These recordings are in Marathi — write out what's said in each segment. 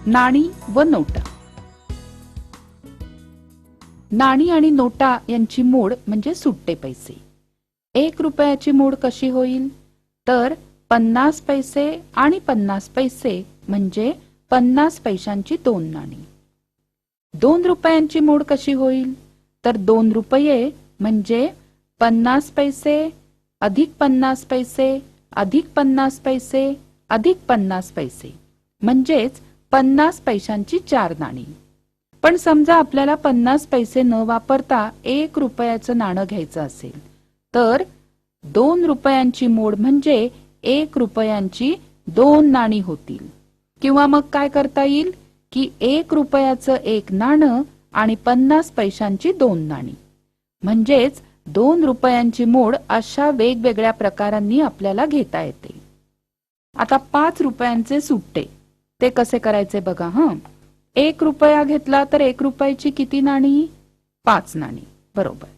नाणी व नोटा. नाणी आणि नोटा यांची मोड म्हणजे सुट्टे पैसे. 1 रुपयाची मोड कशी होईल? तर 50 पैसे आणि 50 पैसे म्हणजे 50 पैशांची 2 नाणी. 2 रुपयांची मोड कशी होईल? तर 2 रुपये म्हणजे 50 पैसे अधिक 50 पैसे अधिक 50 पैसे अधिक 50 पैसे म्हणजेच 50 पैशांची 4 नाणी. पण समजा आपल्याला 50 पैसे न वापरता 1 रुपयाचं नाणं घ्यायचं असेल तर 2 रुपयांची मोड म्हणजे 1 रुपयांची 2 नाणी होतील. किंवा मग काय करता येईल की 1 रुपयाचं 1 नाणं आणि 50 पैशांची 2 नाणी म्हणजेच 2 रुपयांची मोड अशा वेगवेगळ्या प्रकारांनी आपल्याला घेता येते. आता 5 रुपयांचे सुट्टे ते कसे करायचे बघा. 1 रुपया घेतला तर 1 रुपयाची किती नाणी? 5 नाणी. बरोबर.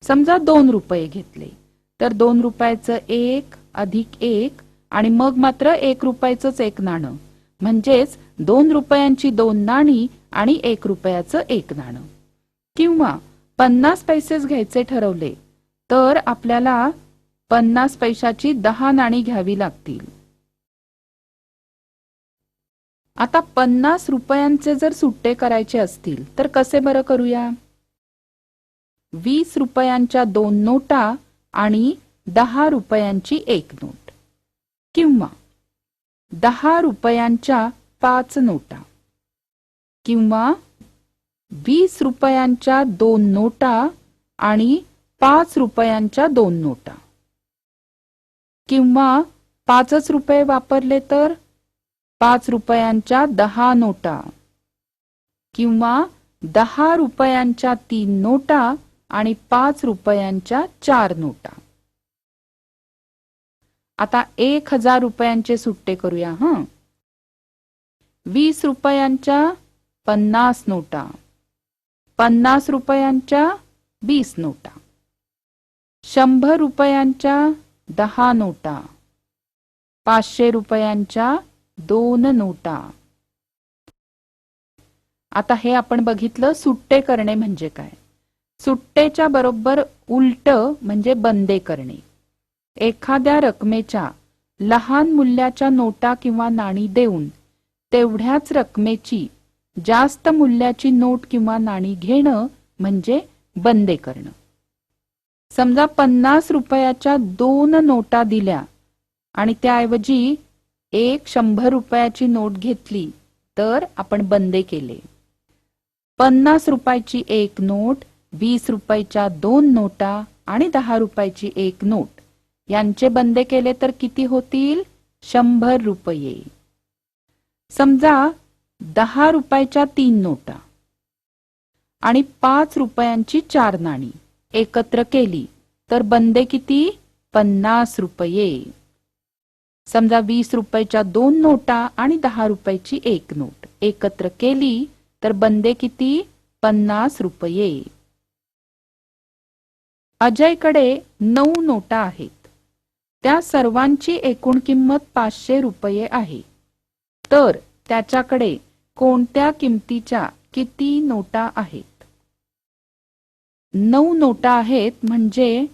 समजा 2 रुपये घेतले तर 2 रुपयाचं 1 अधिक 1 आणि मग मात्र 1 रुपयाचंच 1 नाणं म्हणजेच 2 रुपयांची 2 नाणी आणि 1 रुपयाचं 1 नाणं. किंवा 50 पैसेच घ्यायचे ठरवले तर आपल्याला 50 पैशाची 10 नाणी घ्यावी लागतील. आता 50 रुपयांचे जर सुट्टे करायचे असतील तर कसे बरं करूया? 20 रुपयांच्या 2 नोटा आणि 10 रुपयांची 1 नोट. किंवा 10 रुपयांच्या 5 नोटा. किंवा 20 रुपयांच्या 2 नोटा आणि 5 रुपयांच्या 2 नोटा. किंवा 5च रुपये वापरले तर 5 रुपयांच्या 10 नोटा. किंवा 10 रुपयांच्या 3 नोटा आणि 5 रुपयांच्या 4 नोटा. आता 1000 रुपयांचे सुट्टे करूया. 20 रुपयांच्या 50 नोटा. 50 रुपयांच्या 20 नोटा. 100 रुपयांच्या 10 नोटा. 500 रुपयांच्या 2 नोटा. आता हे आपण बघितलं सुट्टे करणे म्हणजे काय. सुट्टेच्या बरोबर उलट म्हणजे बंदे करणे. एखाद्या रकमेच्या लहान मूल्याच्या नोटा किंवा नाणी देऊन तेवढ्याच रकमेची जास्त मूल्याची नोट किंवा नाणी घेणं म्हणजे बंदे करणं. समजा 50 रुपयाच्या 2 नोटा दिल्या आणि त्याऐवजी 100 रुपयाची नोट घेतली तर आपण बंदे केले. 50 रुपयाची 1 नोट, 20 रुपयाच्या 2 नोटा आणि 10 रुपयाची 1 नोट यांचे बंदे केले तर किती होतील? 100 रुपये. समजा 10 रुपयाच्या 3 नोटा आणि 5 रुपयांची 4 नाणी एकत्र केली तर बंदे किती? 50 रुपये. समजा 20 रुपयाच्या 2 नोटा आणि 10 रुपयाची 1 नोट एकत्र केली तर बंदे किती? 50 रुपये. अजयकडे 9 नोटा आहेत. त्या सर्वांची एकूण किंमत 500 रुपये आहे. तर त्याच्याकडे कोणत्या किमतीच्या किती नोटा आहेत? 9 नोटा आहेत म्हणजे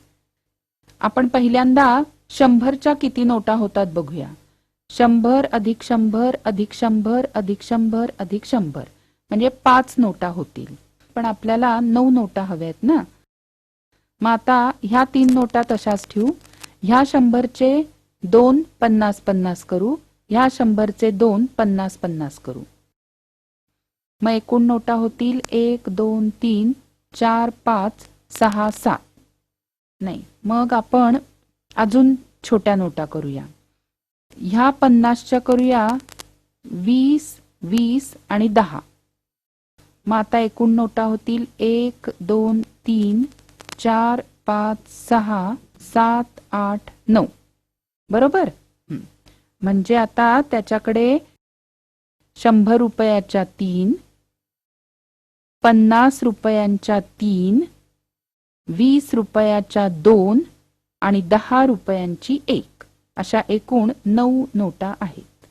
आपण पहिल्यांदा 100च्या किती नोटा होतात बघूया. 100 अधिक 100 अधिक 100 अधिक 100 अधिक 100 म्हणजे 5 नोटा होतील. पण आपल्याला 9 नोटा हव्यात ना. मग आता ह्या 3 नोटा तशाच ठेवू. ह्या 100चे 2 50-50 करू. ह्या 100चे 2 50-50 करू. मग एकूण नोटा होतील 1 2 3 4 5 6 7. नाही, मग आपण अजून छोट्या नोटा करूया. ह्या 50च्या करूया 20 20 आणि 10. मग आता एकूण नोटा होतील 1 2 3 4 5 6 7 8 9. बरोबर. म्हणजे आता त्याच्याकडे 100 रुपयाच्या 3, 50 रुपयांच्या 3, 20 रुपयाच्या 2 आणि 10 रुपयांची 1 अशा एकूण 9 नोटा आहेत.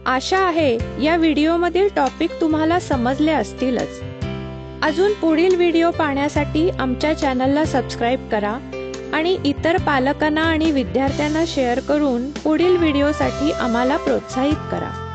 आशा आहे या व्हिडिओमधील टॉपिक तुम्हाला समजले असतीलच. अजून पुढील व्हिडिओ पाहण्यासाठी आमच्या चॅनलला सबस्क्राईब करा आणि इतर पालकांना आणि विद्यार्थ्यांना शेअर करून पुढील व्हिडिओसाठी आम्हाला प्रोत्साहित करा.